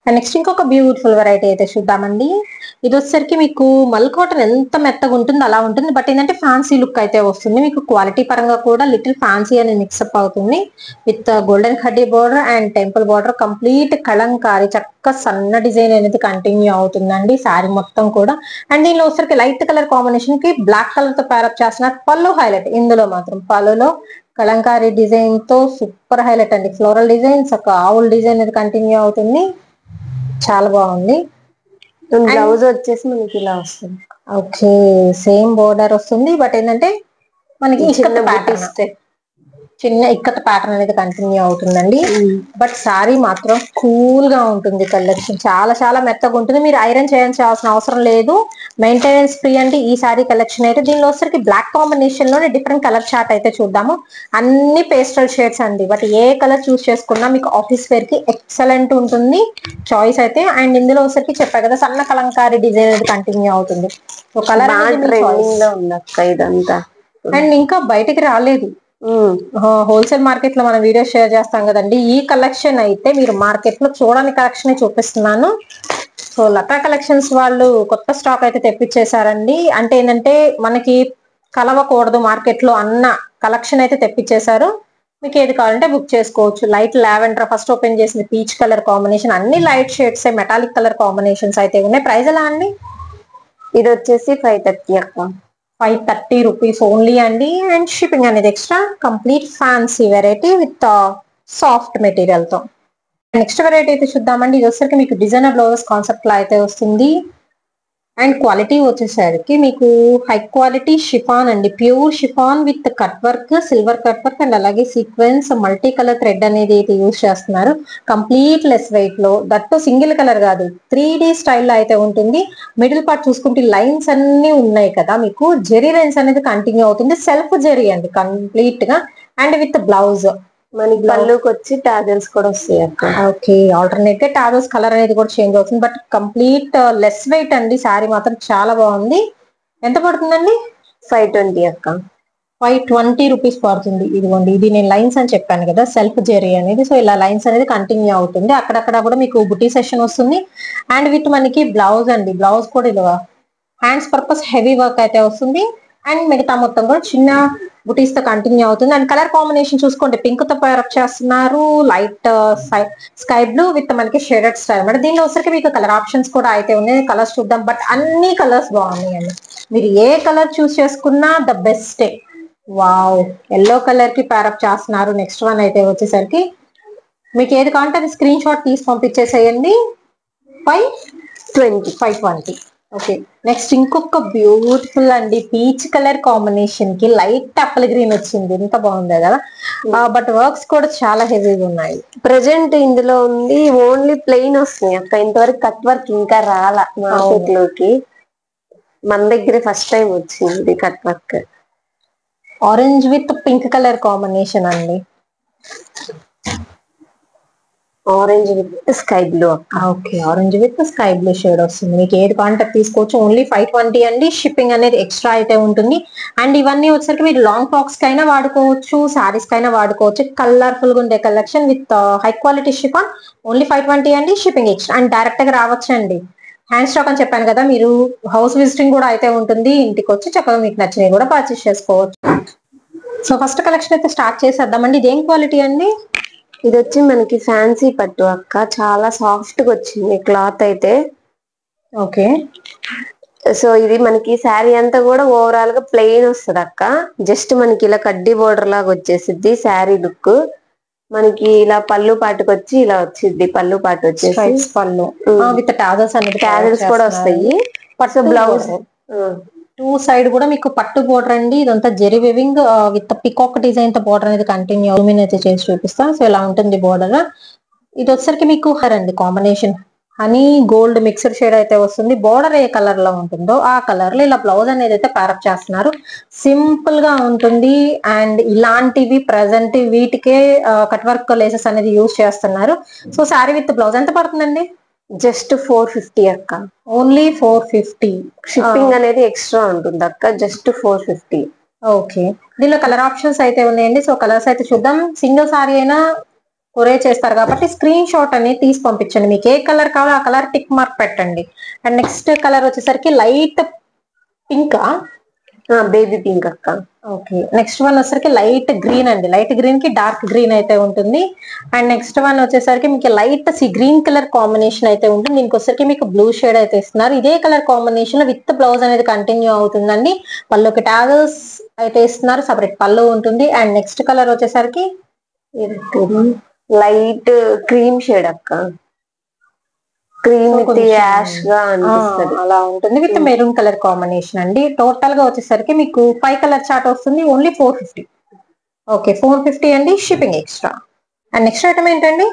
And next ఇంకొక beautiful variety అయితే చూద్దామండి. ఇది వచ్చేసరికి మీకు మల్ కాటన్ ఎంత మెత్తగా ఉంటుందో అలా ఉంటుంది. బట్ ఏంటంటే ఫ్యాన్సీ లుక్ అయితే వస్తుంది. మీకు క్వాలిటీ పరంగా కూడా లిటిల్ ఫ్యాన్సీ అనేది మిక్స్అప్ అవుతుంది. విత్ గోల్డెన్ కడ్డీ border and temple border, complete Kalamkari చక్క సన్న డిజైన్ అనేది కంటిన్యూ అవుతుందండి శారీ మొత్తం కూడా. అండ్ దీనిలో వచ్చేసరికి లైట్ కలర్ కాంబినేషన్ కి బ్లాక్ కలర్ తో ప్యారప్ చేస్తున్నారు. పళ్ళు హైలైట్ ఇందులో మాత్రం పళ్ళులో కలంకారీ డిజైన్ తో సూపర్ హైలైట్ అండి. ఫ్లోరల్ డిజైన్స్ ఒక ఆవుల్ డిజైన్ అనేది కంటిన్యూ అవుతుంది. చాలా బాగుంది. బ్లౌజ్ వచ్చేసి మనకి ఇలా వస్తుంది. ఓకే, సేమ్ బోర్డర్ వస్తుంది. బట్ ఏంటంటే మనకి చిన్న ప్యాటర్న్, చిన్న ఇక్కత ప్యాటర్న్ అనేది కంటిన్యూ అవుతుందండి. బట్ సారీ మాత్రం కూల్ గా ఉంటుంది. కలెక్షన్ చాలా చాలా మెత్తగా ఉంటుంది. మీరు ఐరన్ చేయాల్సిన అవసరం లేదు. మెయింటెనెన్స్ ఫ్రీ అండి ఈ సారీ కలెక్షన్ అయితే. దీనిలో వచ్చరికి బ్లాక్ కాంబినేషన్ లోనే డిఫరెంట్ కలర్ చార్ట్ అయితే చూద్దాము. అన్ని పేస్టల్ షేడ్స్ అండి. బట్ ఏ కలర్ చూస్ చేసుకున్నా మీకు ఆఫీస్ వేర్ కి ఎక్సలెంట్ ఉంటుంది చాయిస్ అయితే. అండ్ ఇందులో వచ్చరికి చెప్పా కదా సన్న కలంకారీ డిజైన్ అనేది కంటిన్యూ అవుతుంది. సో కలర్ ట్రెండింగ్ లో ఉంది అక్క ఇదంతా. అండ్ ఇంకా బయటికి రాలేదు. హోల్సేల్ మార్కెట్ లో మనం వీడియో షేర్ చేస్తాం కదండి. ఈ కలెక్షన్ అయితే మీరు మార్కెట్ లో చూడని కలెక్షన్ చూపిస్తున్నాను. సో లతా కలెక్షన్స్ వాళ్ళు కొత్త స్టాక్ అయితే తెప్పించేశారండి. అంటే ఏంటంటే మనకి కలవకూడదు మార్కెట్ లో అన్న కలెక్షన్ అయితే తెప్పించేశారు. మీకు ఏది కావాలంటే బుక్ చేసుకోవచ్చు. లైట్ లావెండర్ ఫస్ట్ ఓపెన్ చేసింది, పీచ్ కలర్ కాంబినేషన్, అన్ని light shades metallic colour combinations అయితే ఉన్నాయి. ప్రైస్ ఎలా అండి? ఇది వచ్చేసి 530 అక్క. 530 రూపీస్ ఓన్లీ అండి. అండ్ షిప్పింగ్ అనేది extra. Complete fancy variety with soft material తో. నెక్స్ట్ వెరైటీ అయితే చూద్దామండి. ఇది వచ్చేసరికి మీకు డిజైనర్ బ్లౌజెస్ కాన్సెప్ట్ లా అయితే వస్తుంది. అండ్ క్వాలిటీ వచ్చేసరికి మీకు హై క్వాలిటీ షిఫాన్ అండి. Pure chiffon with cut work, silver cut work and అలాగే సీక్వెన్స్ మల్టీ కలర్ థ్రెడ్ అనేది అయితే యూజ్ చేస్తున్నారు. కంప్లీట్ లెస్ వెయిట్ లో, దట్టు సింగిల్ కలర్ కాదు 3D స్టైల్లో అయితే ఉంటుంది. మిడిల్ పార్ట్ చూసుకుంటే లైన్స్ అన్ని ఉన్నాయి కదా, మీకు జెరీ లైన్స్ అనేది కంటిన్యూ అవుతుంది. సెల్ఫ్ జెరీ అండి కంప్లీట్ గా. అండ్ విత్ బ్లౌజ్ మనకి పళ్ళుకి వచ్చి టాజల్స్ కూడా వస్తాయి అక్క. ఓకే, ఆల్టర్నేట్ గా టాజల్స్ కలర్ అనేది కూడా చేంజ్ అవుతుంది. బట్ కంప్లీట్ లెస్ వెయిట్ అండి. శారీ మాత్రం చాలా బాగుంది. ఎంత పడుతుందండి? 520 అక్క. 520 రూపీస్ పడుతుంది. ఇదిగోండి, ఇది నేను లైన్స్ అని చెప్పాను కదా, సెల్ఫ్ జెరీ అనేది. సో ఇలా లైన్స్ అనేది కంటిన్యూ అవుతుంది. అక్కడక్కడ కూడా మీకు బుటీ సెషన్ వస్తుంది. అండ్ విత్ మనకి బ్లౌజ్ అండి. బ్లౌజ్ కూడా ఇలా హ్యాండ్స్ పర్పస్ హెవీ వర్క్ అయితే వస్తుంది. అండ్ మిగతా మొత్తం కూడా చిన్న బుటీస్ తో కంటిన్యూ అవుతుంది. అండ్ కలర్ కాంబినేషన్ చూసుకోండి, పింక్ తో పేరప్ చేస్తున్నారు. లైట్ స్కై బ్లూ విత్ మనకి షేడెడ్ స్టైల్ అన్నమాట. దీనిలో వచ్చరికి మీకు కలర్ ఆప్షన్స్ కూడా అయితే ఉన్నాయి. కలర్స్ చూద్దాం. బట్ అన్ని కలర్స్ బాగున్నాయండి. మీరు ఏ కలర్ చూస్ చేసుకున్నా the best. Wow, yellow colour కి పేరప్ చేస్తున్నారు. నెక్స్ట్ వన్ అయితే వచ్చేసరికి మీకు ఏది కావాలంటే అది స్క్రీన్ షాట్ తీసి పంపించేసేయండి. 520. ఓకే, నెక్స్ట్ ఇంకొక బ్యూటిఫుల్ అండి. పీచ్ కలర్ కాంబినేషన్ కి లైట్ అప్పల్ గ్రీన్ వచ్చింది. ఎంత బాగుంది కదా. బట్ వర్క్స్ కూడా చాలా హెవీగా ఉన్నాయి. ప్రెసెంట్ ఇందులో ఉంది ఓన్లీ ప్లెయిన్ వస్తాయి అక్క. ఇంతవరకు కట్ వర్క్ ఇంకా రాలా మార్కెట్ లోకి. మన దగ్గర ఫస్ట్ టైం వచ్చింది cut work. Orange with pink colour combination అండి. Orange with sky blue. Okay, orange with sky blue shade వస్తుంది. మీకు ఏది కాంటాక్ట్ తీసుకోవచ్చు. ఓన్లీ 520 అండి. షిప్పింగ్ అనేది ఎక్స్ట్రా అయితే ఉంటుంది. అండ్ ఇవన్నీ వచ్చేసరికి మీరు లాంగ్ ఫ్రాక్స్ కైనా వాడుకోవచ్చు, సారీస్ కైనా వాడుకోవచ్చు. కలర్ఫుల్ గా ఉండే collection with high quality chiffon. Only 520 అండి. Shipping extra. అండ్ డైరెక్ట్ గా రావచ్చు అండి. హ్యాండ్ స్టాక్ అని చెప్పాను కదా, మీరు హౌస్ విజిటింగ్ కూడా అయితే ఉంటుంది. ఇంటికి వచ్చి చక్కగా మీకు నచ్చినవి కూడా పర్చేస్ చేసుకోవచ్చు. సో ఫస్ట్ కలెక్షన్ అయితే స్టార్ట్ చేసేద్దామండి. ఇదేం క్వాలిటీ అండి? ఇది వచ్చి మనకి ఫ్యాన్సీ పట్టు అక్క. చాలా సాఫ్ట్ గా వచ్చింది క్లాత్ అయితే. ఓకే, సో ఇది మనకి శారీ అంతా కూడా ఓవరాల్ గా ప్లెయిన్ వస్తుంది అక్క. జస్ట్ మనకి ఇలా కడ్డీ బోర్డర్ లాగా వచ్చేసిద్ది శారీ లుక్. మనకి ఇలా పళ్ళు పాటుకు వచ్చి ఇలా వచ్చింది. పళ్ళు పాటు వచ్చేసి పళ్ళు విత్ టాజల్స్ అనేది టాజల్స్ కూడా వస్తాయి. బ్లౌజ్ టూ సైడ్ కూడా మీకు పట్టు బోర్డర్ అండి. ఇదంతా zari weaving with peacock design తో బోర్డర్ అనేది కంటిన్యూ అయితే చేసి చూపిస్తాం. సో ఇలా ఉంటుంది బోర్డర్. ఇది వచ్చరికి మీకు అండి combination honey gold mixed shade అయితే వస్తుంది. బోర్డర్ ఏ కలర్ లో ఉంటుందో ఆ కలర్ లో ఇలా బ్లౌజ్ అనేది అయితే ప్యారప్ చేస్తున్నారు. సింపుల్ గా ఉంటుంది. అండ్ ఇలాంటివి ప్రజెంట్ వీటికే కట్ వర్క్ లేసెస్ అనేది యూజ్ చేస్తున్నారు. సో శారీ విత్ బ్లౌజ్ ఎంత పడుతుందండి? జస్ట్ 450 అక్క. ఓన్లీ 450. షిప్పింగ్ అనేది ఎక్స్ట్రా ఉంటుంది అక్క. జస్ట్ 450. ఓకే, దీనిలో కలర్ ఆప్షన్స్ అయితే ఉన్నాయండి. సో కలర్స్ అయితే చూద్దాం. సింగిల్ సారీ అయినా కొరియర్ చేస్తారు కాబట్టి స్క్రీన్ షాట్ అనేది తీసి పంపించండి. మీకు ఏ కలర్ కావాలో ఆ కలర్ టిక్ మార్క్ పెట్టండి. అండ్ నెక్స్ట్ కలర్ వచ్చేసరికి లైట్ పింక్. బేబీ పింక్ అక్క. ఓకే, నెక్స్ట్ వన్ వచ్చేసరికి లైట్ గ్రీన్ అండి. లైట్ గ్రీన్ కి డార్క్ గ్రీన్ అయితే ఉంటుంది. అండ్ నెక్స్ట్ వన్ వచ్చేసరికి మీకు లైట్ గ్రీన్ కలర్ కాంబినేషన్ అయితే ఉంటుంది. దీనికి వచ్చేసరికి మీకు బ్లూ షేడ్ అయితే ఇస్తున్నారు. ఇదే కలర్ కాంబినేషన్ లో విత్ బ్లౌజ్ అనేది కంటిన్యూ అవుతుందండి. పళ్ళుకి టాగల్స్ అయితే ఇస్తున్నారు, సపరేట్ పళ్ళు ఉంటుంది. అండ్ నెక్స్ట్ కలర్ వచ్చేసరికి లైట్ క్రీమ్ షేడ్ అక్క. క్రీమ్ విత్ యాష్ గా అనిపిస్తుంది, అలా ఉంటుంది విత్ మెరూన్ కలర్ కాంబినేషన్ అండి. టోటల్ గా వచ్చేసరికి మీకు 5 కలర్ చార్ట్ వస్తుంది. ఓన్లీ 450. ఓకే, 450 అండి, shipping extra. And next item ఏంటండి?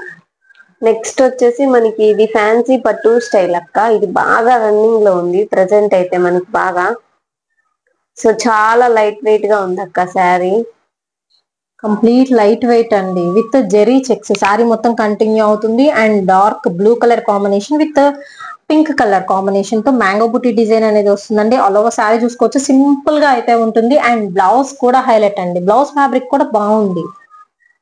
నెక్స్ట్ వచ్చేసి మనకి ఇది ఫ్యాన్సీ పట్టు స్టైల్ అక్క. ఇది బాగా రన్నింగ్ లో ఉంది ప్రెసెంట్ అయితే మనకి బాగా. సో చాలా లైట్ వెయిట్ గా ఉంది అక్క శారీ. కంప్లీట్ లైట్ వెయిట్ అండి విత్ జెరీ చెక్స్. శారీ మొత్తం కంటిన్యూ అవుతుంది. And dark blue colour combination with pink colour combination తో మ్యాంగో బుటీ డిజైన్ అనేది వస్తుందండి. ఆల్ ఓవర్ శారీ చూసుకోవచ్చు, సింపుల్ గా అయితే ఉంటుంది. అండ్ బ్లౌజ్ కూడా హైలైట్ అండి. బ్లౌజ్ ఫ్యాబ్రిక్ కూడా బాగుంది.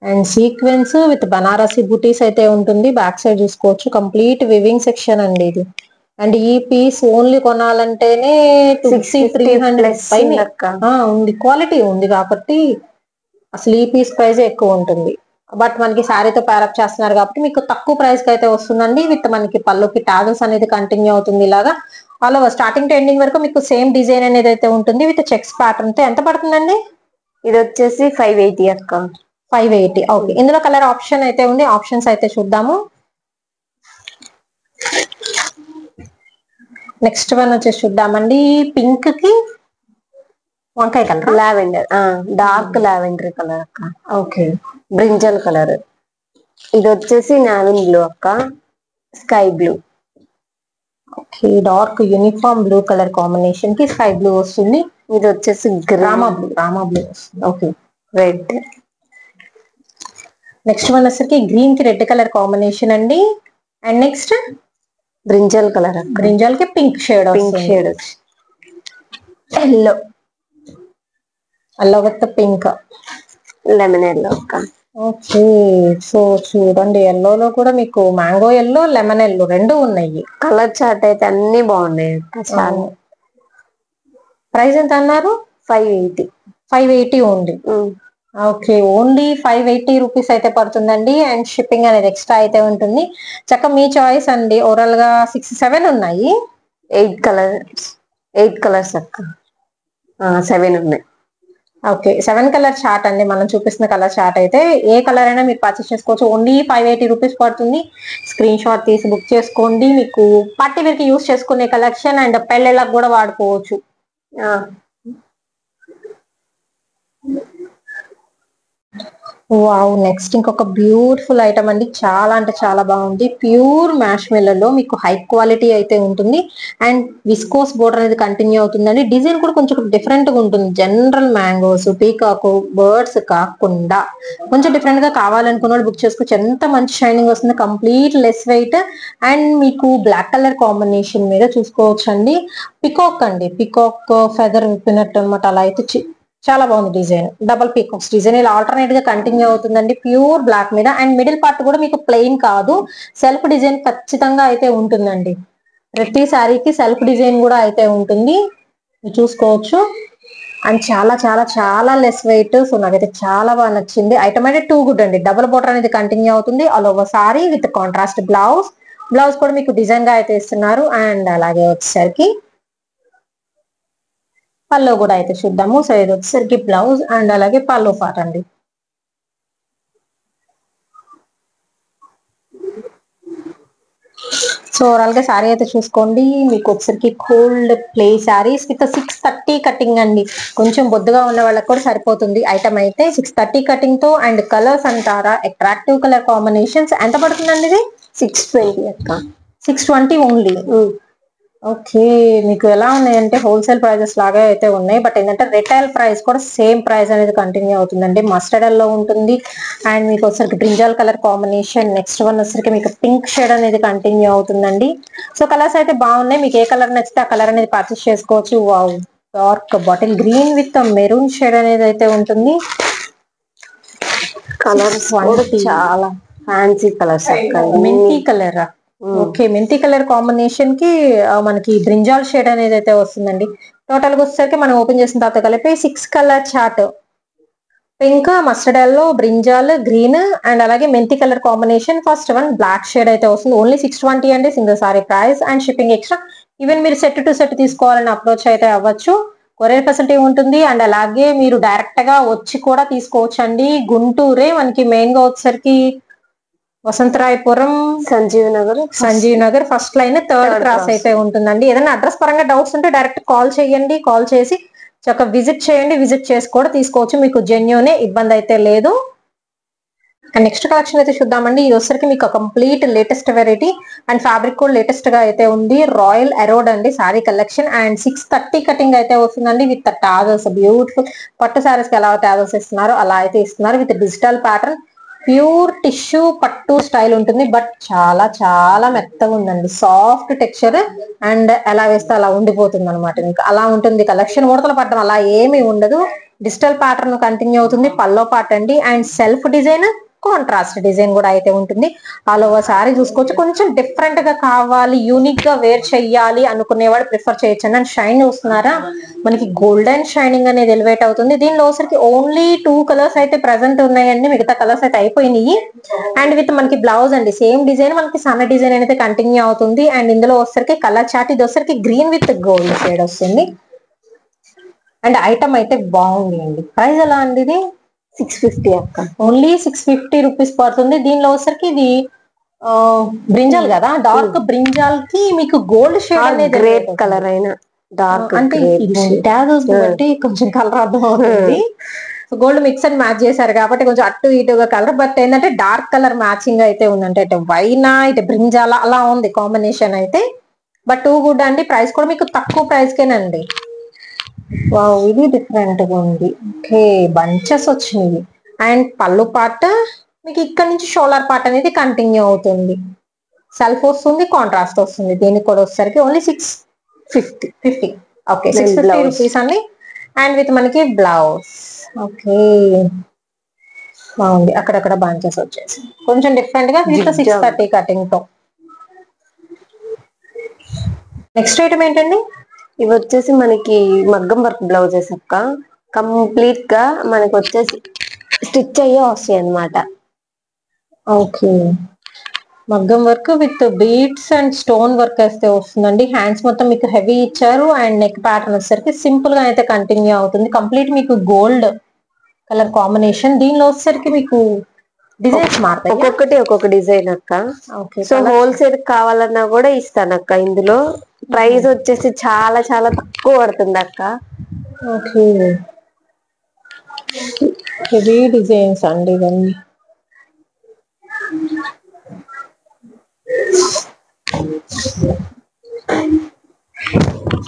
అండ్ సీక్వెన్స్ విత్ బనారసి బుటీస్ అయితే ఉంటుంది. బ్యాక్ సైడ్ చూసుకోవచ్చు, కంప్లీట్ వివింగ్ సెక్షన్ అండి ఇది. అండ్ ఈ పీస్ ఓన్లీ కొనాలంటేనే 250-300 పైన ఉంది. క్వాలిటీ ఉంది కాబట్టి అసలు ఈ పీస్ ప్రైస్ ఎక్కువ ఉంటుంది. బట్ మనకి శారీతో ప్యారప్ చేస్తున్నారు కాబట్టి మీకు తక్కువ ప్రైస్ కి అయితే వస్తుందండి. విత్ మనకి పళ్ళుకి టాగల్స్ అనేది కంటిన్యూ అవుతుంది. ఇలాగా all over starting to ending వరకు మీకు సేమ్ డిజైన్ అనేది అయితే ఉంటుంది విత్ చెక్స్ ప్యాటర్న్ తో. ఎంత పడుతుందండి? ఇది వచ్చేసి 580 అక్క. 580. ఓకే, ఇందులో కలర్ ఆప్షన్ అయితే ఉంది. ఆప్షన్స్ అయితే చూద్దాము. నెక్స్ట్ వన్ వచ్చేసి చూద్దామండి. పింక్ కి వంకాయ colour, lavender, dark lavender colour అక్క. Okay, brinjal colour. ఇది వచ్చేసి నావిన్ బ్లూ అక్క, sky blue. Okay, dark uniform blue colour combination కి స్కై బ్లూ వస్తుంది. ఇది వచ్చేసి రామా బ్లూ వస్తుంది. Okay, red. నెక్స్ట్ వన్ వచ్చేసరికి గ్రీన్ కి రెడ్ కలర్ కాంబినేషన్ అండి. And next brinjal colour, brinjal కి pink shade, yellow with pink, lemon yellow అక్క. ఓకే, సో చూడండి, ఎల్లోలో కూడా మీకు మ్యాంగో ఎల్లో, లెమన్ ఎల్లో రెండు ఉన్నాయి. కలర్ చార్ట్ అయితే అన్ని బాగున్నాయి అక్క. చాలా. ప్రైస్ ఎంత అన్నారు? 580. 580 ఉంది. ఓకే, ఓన్లీ 580 రూపీస్ అయితే పడుతుందండి. అండ్ షిప్పింగ్ అనేది ఎక్స్ట్రా అయితే ఉంటుంది. చక్క మీ చాయిస్ అండి. ఓవరాల్ గా 6-7 ఉన్నాయి. 8 కలర్స్ అక్క. 7 ఉన్నాయి. ఓకే, 7 కలర్ చార్ట్ అండి మనం చూపిస్తున్న కలర్ చార్ట్ అయితే. ఏ కలర్ అయినా మీరు పర్చేస్ చేసుకోవచ్చు. ఓన్లీ 580 రూపీస్ పడుతుంది. స్క్రీన్ షాట్ తీసి బుక్ చేసుకోండి. మీకు పార్టీ వేర్ కి యూస్ చేసుకునే కలెక్షన్ అండ్ పెళ్ళిళ్ళకి కూడా వాడుకోవచ్చు. వావ్, నెక్స్ట్ ఇంకొక బ్యూటిఫుల్ ఐటమ్ అండి. చాలా అంటే చాలా బాగుంది. ప్యూర్ మ్యాష్ మెల్లో మీకు హై క్వాలిటీ అయితే ఉంటుంది. అండ్ విస్కోస్ బోర్డర్ అనేది కంటిన్యూ అవుతుందండి. డిజైన్ కూడా కొంచెం డిఫరెంట్ గా ఉంటుంది. జనరల్ మ్యాంగోస్, పీకాక్, బర్డ్స్ కాకుండా కొంచెం డిఫరెంట్ గా కావాలనుకున్న వాళ్ళు బుక్ చేసుకోవచ్చు. ఎంత మంచి షైనింగ్ వస్తుంది. Complete less weight. అండ్ మీకు బ్లాక్ కలర్ కాంబినేషన్ మీద చూసుకోవచ్చు అండి. పికాక్ అండి, పికాక్ ఫెదర్ విప్పినట్టు అనమాట. అలా అయితే చాలా బాగుంది డిజైన్. డబల్ పీకాక్స్ డిజైన్ ఇలా ఆల్టర్నేట్ గా కంటిన్యూ అవుతుందండి ప్యూర్ బ్లాక్ మీద. అండ్ మిడిల్ పార్ట్ కూడా మీకు ప్లెయిన్ కాదు, సెల్ఫ్ డిజైన్ ఖచ్చితంగా అయితే ఉంటుందండి. ప్రతి శారీకి సెల్ఫ్ డిజైన్ కూడా అయితే ఉంటుంది, చూసుకోవచ్చు. అండ్ చాలా చాలా చాలా లెస్ వెయిట్. సో నాకైతే చాలా బాగా నచ్చింది. ఐటమ్ అయితే టూ గుడ్ అండి. డబుల్ బోర్డర్ అనేది కంటిన్యూ అవుతుంది all over sorry with contrast blouse కూడా మీకు డిజైన్ గా అయితే ఇస్తున్నారు. అండ్ అలాగే వచ్చేసరికి పల్లో కూడా అయితే చూద్దాము. సో ఇది వచ్చేసరికి బ్లౌజ్ అండ్ అలాగే పల్లో పార్ట్ అండి. సో ఓవరాల్ గా శారీ అయితే చూసుకోండి. మీకు వచ్చేసరికి cold play saris with 630 cutting అండి. కొంచెం బొద్దుగా ఉన్న వాళ్ళకి కూడా సరిపోతుంది ఐటమ్ అయితే. 630 కటింగ్ తో. అండ్ కలర్స్ అంటారా, అట్రాక్టివ్ కలర్ కాంబినేషన్స్. ఎంత పడుతుందండి ఇది? 620 అక్క. 620 ఓన్లీ. ఓకే, మీకు ఎలా ఉన్నాయంటే హోల్సేల్ ప్రైజెస్ లాగా అయితే ఉన్నాయి. బట్ ఏంటంటే రిటైల్ ప్రైస్ కూడా సేమ్ ప్రైస్ అనేది కంటిన్యూ అవుతుందండి. మస్టర్డ్ ఎల్లో ఉంటుంది. అండ్ మీకు వచ్చరికి brinjal colour combination. Next one వచ్చరికి మీకు పింక్ షేడ్ అనేది కంటిన్యూ అవుతుందండి. సో కలర్స్ అయితే బాగున్నాయి. మీకు ఏ కలర్ నచ్చితే ఆ కలర్ అనేది పర్చేస్ చేసుకోవచ్చు. Wow, dark bottle green with maroon shade అనేది అయితే ఉంటుంది. కలర్స్ చాలా ఫ్యాన్సీ కలర్స్ అక్క మెంతి కలర్. ఓకే, మెంతి కలర్ కాంబినేషన్ కి మనకి బ్రింజాల్ షేడ్ అనేది అయితే వస్తుందండి. టోటల్ గా వచ్చేసరికి మనం ఓపెన్ చేసిన తర్వాత కలిపి 6 colour chart. Pink, mustard yellow, brinjal, green and అలాగే మెంతి colour combination. First one black shade అయితే వస్తుంది. ఓన్లీ 620 అండి single sari price and shipping extra. Even మీరు సెట్ టు సెట్ తీసుకోవాలని అప్రోచ్ అయితే అవ్వచ్చు. కొరియర్ ఫెసిలిటీ ఉంటుంది అండ్ అలాగే మీరు డైరెక్ట్ గా వచ్చి కూడా తీసుకోవచ్చు అండి. గుంటూరే మనకి మెయిన్ గా వచ్చేసరికి Vasantharayapuram, Sanjeev Nagar first line third cross అయితే ఉంటుందండి. ఏదైనా అడ్రస్ పరంగా డౌట్స్ ఉంటే డైరెక్ట్ కాల్ చేయండి. కాల్ చేసి చక్కగా విజిట్ చేయండి. విజిట్ చేసి కూడా తీసుకోవచ్చు. మీకు జెన్యూనే, ఇబ్బంది అయితే లేదు. అండ్ నెక్స్ట్ కలెక్షన్ అయితే చూద్దామండి. ఇది వచ్చరికి మీకు complete latest variety and fabric కూడా లేటెస్ట్ గా అయితే ఉంది. రాయల్ ఎరోడ్ అండి సారీ కలెక్షన్ అండ్ 630 కటింగ్ అయితే వస్తుందండి విత్ టాజల్స్. బ్యూటిఫుల్ పట్టు సారీస్ కి ఎలా టాజల్స్ ఇస్తున్నారో అలా అయితే ఇస్తున్నారు with digital pattern. Pure tissue పట్టు స్టైల్ ఉంటుంది బట్ చాలా చాలా మెత్తగా ఉందండి. సాఫ్ట్ టెక్స్చర్ అండ్ ఎలా వేస్తే అలా ఉండిపోతుంది అనమాట. మీకు అలా ఉంటుంది కలెక్షన్. ముడతలు పడడం అలా ఏమీ ఉండదు. డిజిటల్ ప్యాటర్న్ కంటిన్యూ అవుతుంది. పల్లో పార్ట్ అండి and self design, contrast design కూడా అయితే ఉంటుంది. ఆల్ ఓవర్ సారీ చూసుకోవచ్చు. కొంచెం డిఫరెంట్ గా కావాలి, యూనిక్ గా వేర్ చెయ్యాలి అనుకునేవాడు ప్రిఫర్ చేయొచ్చు అండి. అండ్ షైన్ చూస్తున్నారా, మనకి గోల్డెన్ షైనింగ్ అనేది ఎలివేట్ అవుతుంది. దీనిలో వచ్చరికి ఓన్లీ 2 కలర్స్ అయితే ప్రెసెంట్ ఉన్నాయండి. మిగతా కలర్స్ అయితే అయిపోయినాయి. అండ్ విత్ మనకి బ్లౌజ్ అండి సేమ్ డిజైన్, మనకి సన్న డిజైన్ అయితే కంటిన్యూ అవుతుంది. అండ్ ఇందులో వచ్చరికి కలర్ చార్ట్, ఇది వచ్చరికి గ్రీన్ విత్ గోల్డ్ షేడ్ వస్తుంది. అండ్ ఐటమ్ అయితే బాగుంది అండి. ప్రైస్ ఎలా అండి? ఇది 650 అక్క. ఓన్లీ 650 రూపీస్ పడుతుంది. దీనిలో వచ్చరికి ఇది బ్రింజాల్ కదా, డార్క్ బ్రింజాల్ కి మీకు గోల్డ్ షేడ్ అనేది గ్రేప్ కలర్ అయినా డార్క్ అంటే టాజల్స్ బట్టి కొంచెం కలర్ అర్థం అవుతుంది. గోల్డ్ మిక్స్ అండ్ మ్యాచ్ చేశారు కాబట్టి కొంచెం అటు ఇటుగా కలర్, బట్ ఏంటంటే డార్క్ కలర్ మ్యాచింగ్ అయితే ఉందంటే ఇటు వైనా ఇటు బ్రింజాల అలా ఉంది కాంబినేషన్ అయితే. బట్ టూ గుడ్ అండి. ప్రైస్ కూడా మీకు తక్కువ ప్రైస్ కేనండి. వావ్, ఇది డిఫరెంట్ గా ఉంది. ఓకే, బంచెస్ వచ్చినాయి అండ్ పళ్ళు పాట మీకు ఇక్కడ నుంచి షోల్డర్ పార్ట్ అనేది కంటిన్యూ అవుతుంది. సెల్ఫ్ వస్తుంది, కాంట్రాస్ట్ వస్తుంది. దీనికి కూడా వచ్చేసరికి ఓన్లీ 650. ఓకే, 650 రూపీస్ అండి. అండ్ విత్ మనకి బ్లౌజ్. ఓకే, బాగుంది. అక్కడక్కడ బంచెస్ వచ్చేసి కొంచెం డిఫరెంట్ గా విత్ 630 కటింగ్ తో. నెక్స్ట్ ఐటమ్ ఏంటండి? ఇవి వచ్చేసి మనకి మగ్గం వర్క్ బ్లౌజెస్ అక్క. కంప్లీట్ గా మనకి వచ్చేసి స్టిచ్ అయ్యే వస్తాయి అన్నమాట. ఓకే, మగ్గం work with beads and stone work అయితే వస్తుందండి. హ్యాండ్స్ మొత్తం మీకు హెవీ ఇచ్చారు అండ్ నెక్ ప్యాటర్న్ వచ్చేసరికి సింపుల్ గా అయితే కంటిన్యూ అవుతుంది. కంప్లీట్ మీకు గోల్డ్ కలర్ కాంబినేషన్. దీనిలో వచ్చేసరికి మీకు డిజైన్స్ మారుతాయి, ఒక్కొక్కటి ఒక్కొక్క డిజైన్ అక్క. సో హోల్సేల్ కావాలన్నా కూడా ఇస్తాను అక్క. ఇందులో ప్రైస్ వచ్చేసి చాలా చాలా తక్కువ పడుతుంది అక్క. ఓకే, హెవీ డిజైన్స్ అండి ఇవన్నీ.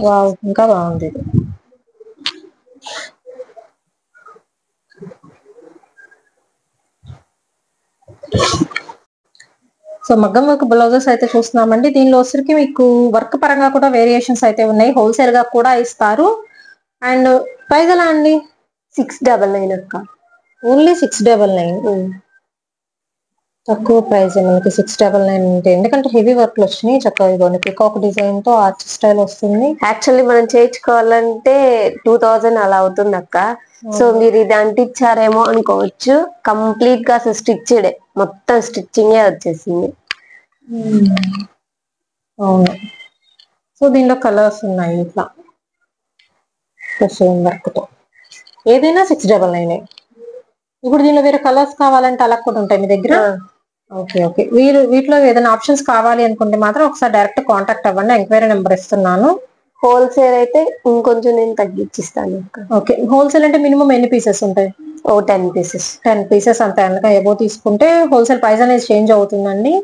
వావ్, ఇంకా బాగుంది. సో మగ్గం వర్క్ బ్లౌజెస్ అయితే చూస్తున్నామండి. దీనిలో వచ్చరికి మీకు వర్క్ పరంగా కూడా వేరియేషన్స్ అయితే ఉన్నాయి. హోల్సేల్ గా కూడా ఇస్తారు. అండ్ ప్రైస్ ఎలా అండి? 699 అక్క. ఓన్లీ 699. తక్కువ ప్రైస్ మనకి 699 అంటే, ఎందుకంటే హెవీ వర్క్ వచ్చినాయి. చక్కగా పికాక్ డిజైన్ తో ఆర్చ్ స్టైల్ వస్తుంది. యాక్చువల్లీ మనం చేయించుకోవాలంటే 2000 అలా అవుతుంది అక్క. సో మీరు ఇది అంటించారేమో అనుకోవచ్చు. కంప్లీట్ గా అసలు స్టిచ్డ్ మొత్తం స్టిచ్చింగ్ వచ్చేసింది. అవును. సో దీనిలో కలర్స్ ఉన్నాయి ఇట్లా సేమ్ వర్క్ తో. ఏదైనా 699. ఇప్పుడు దీనిలో వేరే కలర్స్ కావాలంటే అలా కూడా ఉంటాయి మీ దగ్గర? ఓకే ఓకే, వీటిలో ఏదైనా ఆప్షన్స్ కావాలి అనుకుంటే మాత్రం ఒకసారి డైరెక్ట్ కాంటాక్ట్ అవ్వండి. ఎంక్వైరీ నెంబర్ ఇస్తున్నాను. హోల్సేల్ అయితే ఇంకొంచెం నేను తగ్గించిస్తాను. ఓకే, హోల్సేల్ అంటే మినిమం ఎన్ని పీసెస్ ఉంటాయి? 10 పీసెస్. 10 పీసెస్ అంతే. అందుకే ఏబో తీసుకుంటే హోల్సేల్ ప్రైస్ అనేది చేంజ్ అవుతుందండి.